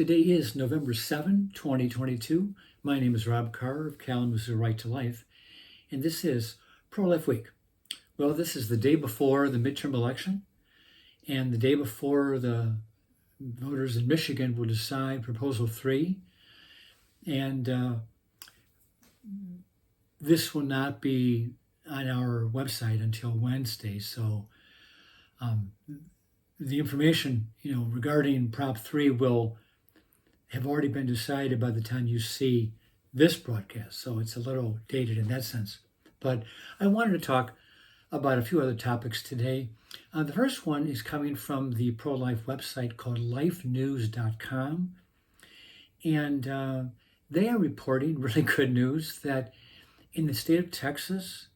Today is November 7, 2022. My name is Rob Carr of Kalamazoo Right to Life, and this is Pro-Life Week. Well, this is the day before the midterm election and the day before the voters in Michigan will decide Proposal 3. And this will not be on our website until Wednesday. So the information, regarding Prop 3 will have already been decided by the time you see this broadcast. So it's a little dated in that sense. But I wanted to talk about a few other topics today. The first one is coming from the pro-life website called lifenews.com. And they are reporting really good news that in the state of Texas,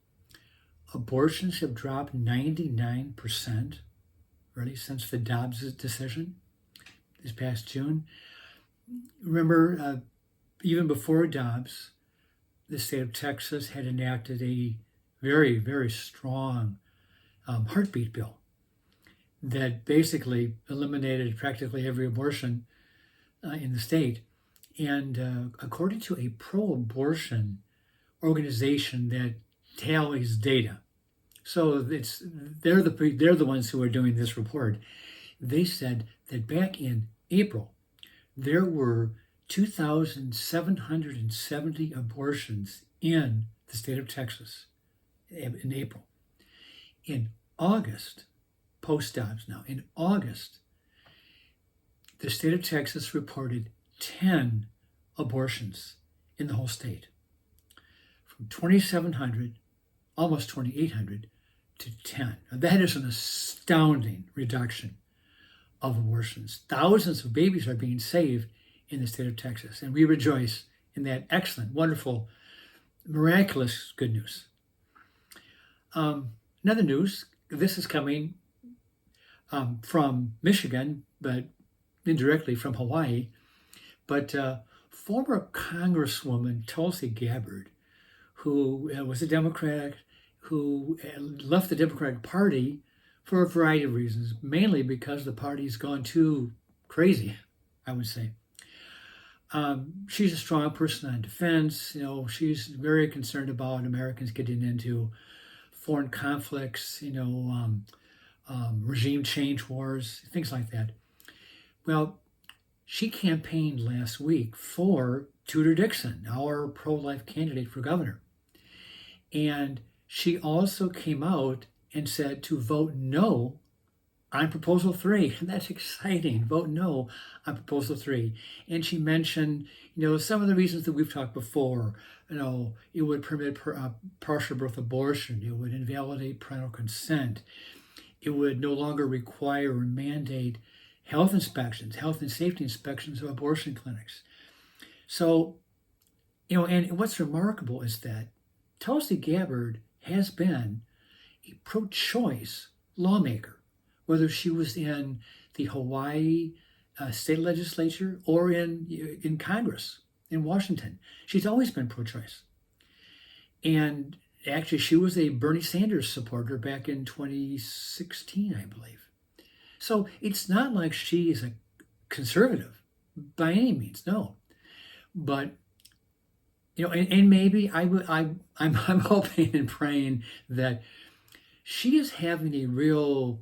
abortions have dropped 99%, really, since the Dobbs decision this past June. Remember, even before Dobbs, the state of Texas had enacted a very, very strong heartbeat bill that basically eliminated practically every abortion in the state. And according to a pro-abortion organization that tallies data, so they're the ones who are doing this report. They said that back in April, there were 2,770 abortions in the state of Texas in April. In August, post-Dobbs now, in August, the state of Texas reported 10 abortions in the whole state. From 2,700, almost 2,800, to 10. Now, that is an astounding reduction of abortions. Thousands of babies are being saved in the state of Texas, and we rejoice in that excellent, wonderful, miraculous good news. Another news, this is coming from Michigan, but indirectly from Hawaii, but former Congresswoman Tulsi Gabbard, who was a Democrat, who left the Democratic Party for a variety of reasons, mainly because the party's gone too crazy, I would say. She's a strong person on defense. She's very concerned about Americans getting into foreign conflicts, regime change wars, things like that. Well, she campaigned last week for Tudor Dixon, our pro-life candidate for governor. And she also came out and said to vote no on Proposal 3. And that's exciting. Vote no on Proposal 3. And she mentioned, some of the reasons that we've talked before. It would permit partial birth abortion. It would invalidate parental consent. It would no longer require or mandate health inspections, health and safety inspections of abortion clinics. So, and what's remarkable is that Tulsi Gabbard has been a pro-choice lawmaker, whether she was in the Hawaii state legislature or in Congress in Washington. She's always been pro-choice. And actually, she was a Bernie Sanders supporter back in 2016, I believe. So it's not like she is a conservative by any means, no. But and maybe I'm hoping and praying that she is having a real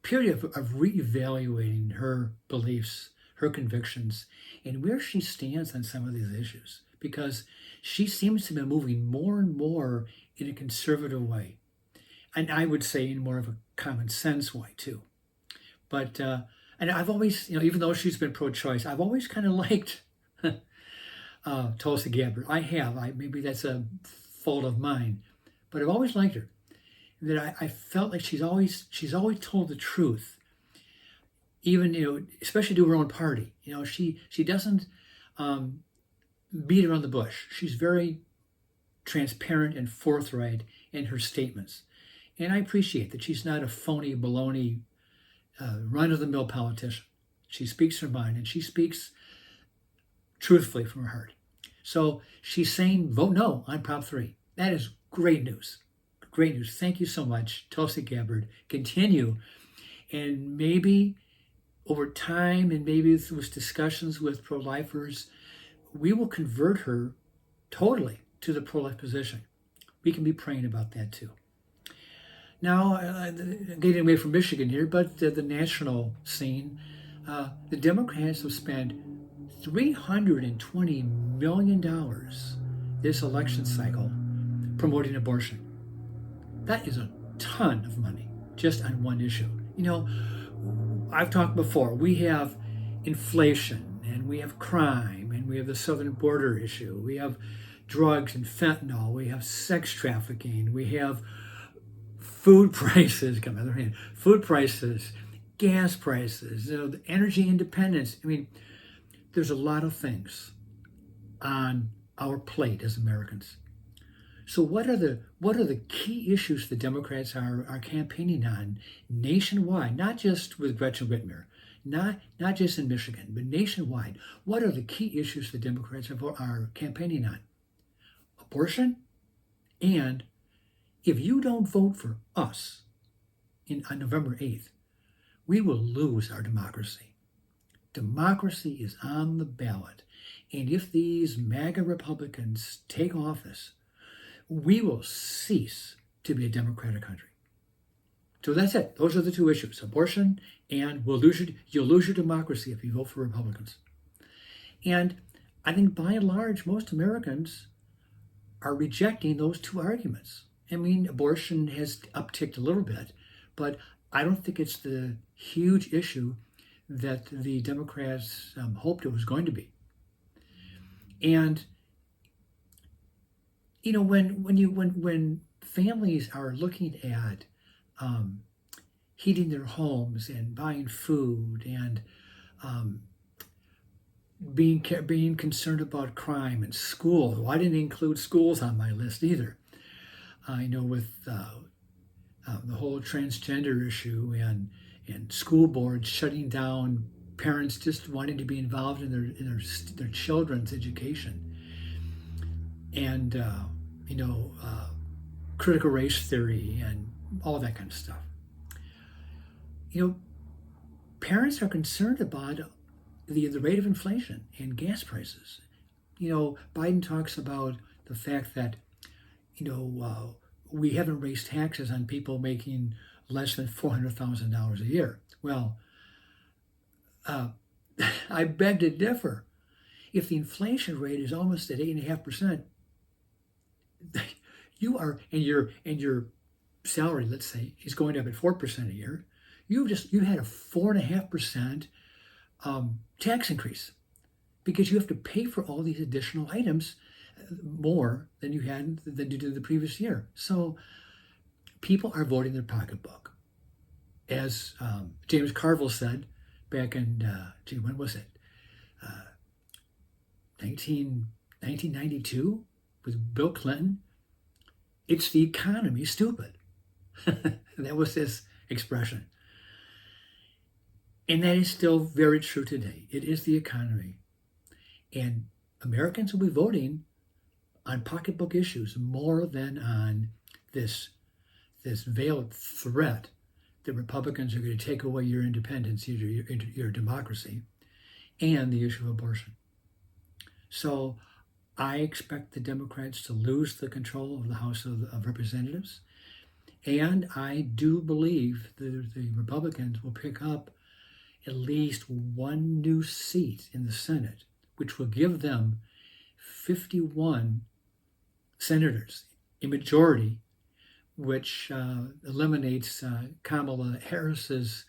period of reevaluating her beliefs, her convictions, and where she stands on some of these issues, because she seems to be moving more and more in a conservative way, and I would say in more of a common sense way too. But and I've always, even though she's been pro-choice, I've always kind of liked Tulsi Gabbard. Maybe that's a fault of mine, but I've always liked her. That I felt like she's always told the truth, even especially to her own party. She doesn't beat around the bush. She's very transparent and forthright in her statements, and I appreciate that she's not a phony baloney run-of-the-mill politician. She speaks her mind, and she speaks truthfully from her heart. So she's saying vote no on Prop 3. That is great news. Great news. Thank you so much, Tulsi Gabbard. Continue. And maybe over time, and maybe through discussions with pro-lifers, we will convert her totally to the pro-life position. We can be praying about that too. Now, getting away from Michigan here, but the national scene, the Democrats have spent $320 million this election cycle promoting abortion. That is a ton of money just on one issue. You know, I've talked before, we have inflation and we have crime and we have the southern border issue. We have drugs and fentanyl. We have sex trafficking. We have food prices, food prices, gas prices, the energy independence. I mean, there's a lot of things on our plate as Americans. So what are the key issues the Democrats are campaigning on nationwide, not just with Gretchen Whitmer, not just in Michigan, but nationwide? What are the key issues the Democrats are campaigning on? Abortion, and if you don't vote for us on November 8th, we will lose our democracy. Democracy is on the ballot. And if these MAGA Republicans take office, we will cease to be a democratic country. So that's it. Those are the two issues: abortion, and you'll lose your democracy if you vote for Republicans. And I think by and large, most Americans are rejecting those two arguments. I mean, abortion has upticked a little bit, but I don't think it's the huge issue that the Democrats hoped it was going to be. And you know, when families are looking at heating their homes and buying food and being concerned about crime and school. Well, I didn't include schools on my list either. I know with the whole transgender issue and school boards shutting down parents just wanting to be involved in their children's education, and critical race theory and all that kind of stuff. You know, parents are concerned about the rate of inflation and gas prices. You know, Biden talks about the fact that, we haven't raised taxes on people making less than $400,000 a year. Well, I beg to differ. If the inflation rate is almost at 8.5%, you are, and your salary, let's say, is going up at 4% a year. You had a 4.5% tax increase because you have to pay for all these additional items more than you did the previous year. So people are voting their pocketbook. As James Carville said back in, when was it? 1992 with Bill Clinton. It's the economy, stupid. That was his expression. And that is still very true today. It is the economy. And Americans will be voting on pocketbook issues more than on this veiled threat that Republicans are going to take away your independence, your democracy, and the issue of abortion. So I expect the Democrats to lose the control of the House of Representatives. And I do believe the Republicans will pick up at least one new seat in the Senate, which will give them 51 senators, a majority, which eliminates Kamala Harris's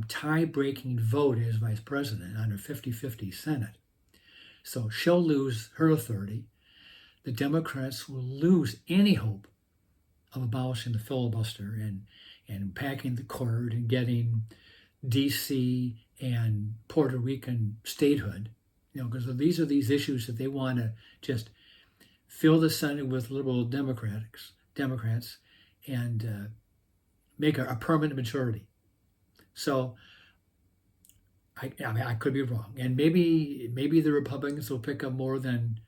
tie-breaking vote as vice president on a 50-50 Senate. So she'll lose her authority. The Democrats will lose any hope of abolishing the filibuster and packing the court and getting D.C. and Puerto Rican statehood, because these are these issues that they want to just fill the Senate with liberal Democrats and make a permanent majority. So I could be wrong, and maybe the Republicans will pick up more than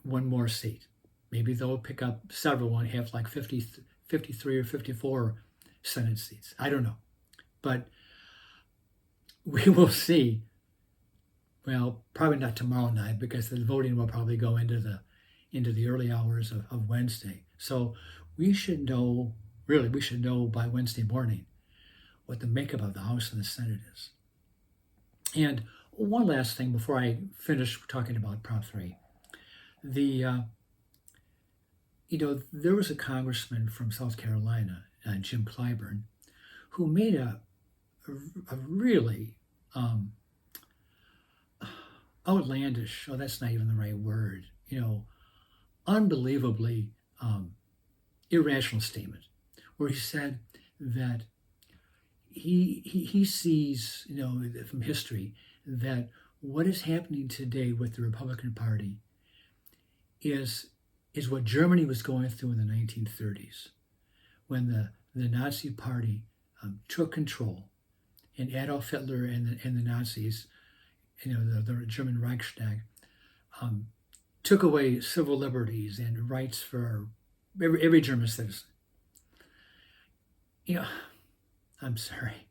one more seat. Maybe they'll pick up several and have like 53 or 54 Senate seats. I don't know. But we will see. Well, probably not tomorrow night because the voting will probably go into the early hours of Wednesday. So we should know, really, we should know by Wednesday morning what the makeup of the House and the Senate is. And one last thing before I finish talking about Prop 3. The there was a congressman from South Carolina, Jim Clyburn, who made a really outlandish, oh, that's not even the right word, unbelievably irrational statement where he said that he sees, from history, that what is happening today with the Republican Party is what Germany was going through in the 1930s when the Nazi Party took control, and Adolf Hitler and the Nazis, the German Reichstag, took away civil liberties and rights for every German citizen. I'm sorry.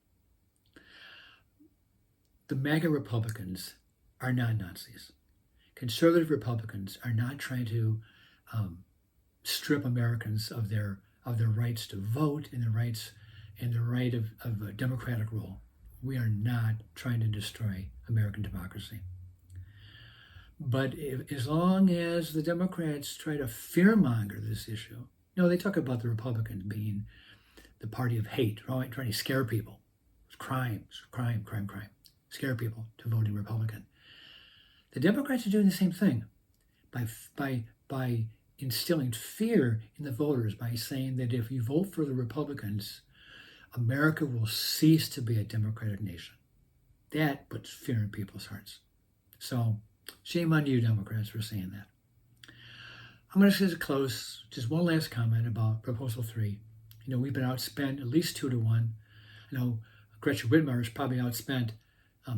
The MAGA Republicans are not Nazis. Conservative Republicans are not trying to strip Americans of their rights to vote and their rights and the right of a democratic rule. We are not trying to destroy American democracy. But as long as the Democrats try to fearmonger this issue, they talk about the Republicans being the party of hate, right? Trying to scare people. It's crime, scare people to voting Republican. The Democrats are doing the same thing by instilling fear in the voters by saying that if you vote for the Republicans, America will cease to be a democratic nation. That puts fear in people's hearts. So shame on you, Democrats, for saying that. I'm going to close. Just one last comment about Proposal 3. We've been outspent at least 2-1. Gretchen Whitmer is probably outspent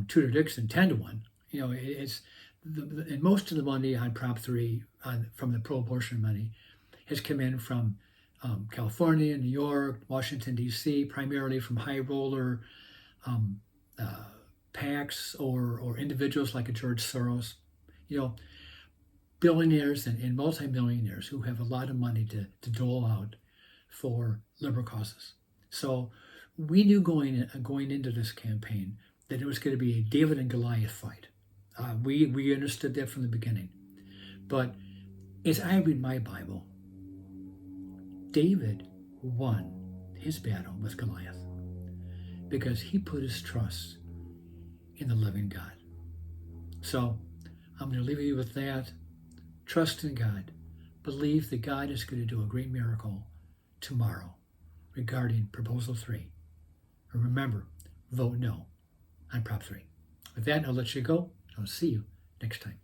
Tudor Dixon 10-1. It's and most of the money on Prop 3 from the pro-abortion money has come in from California, New York, Washington, D.C., primarily from high roller PACs or individuals like a George Soros, billionaires and multimillionaires who have a lot of money to dole out for liberal causes. So we knew going into this campaign that it was going to be a David and Goliath fight. We understood that from the beginning. But as I read my Bible, David won his battle with Goliath because he put his trust in the living God. So I'm going to leave you with that. Trust in God. Believe that God is going to do a great miracle tomorrow regarding Proposal 3. And remember, vote no on Prop 3. With that, I'll let you go. I'll see you next time.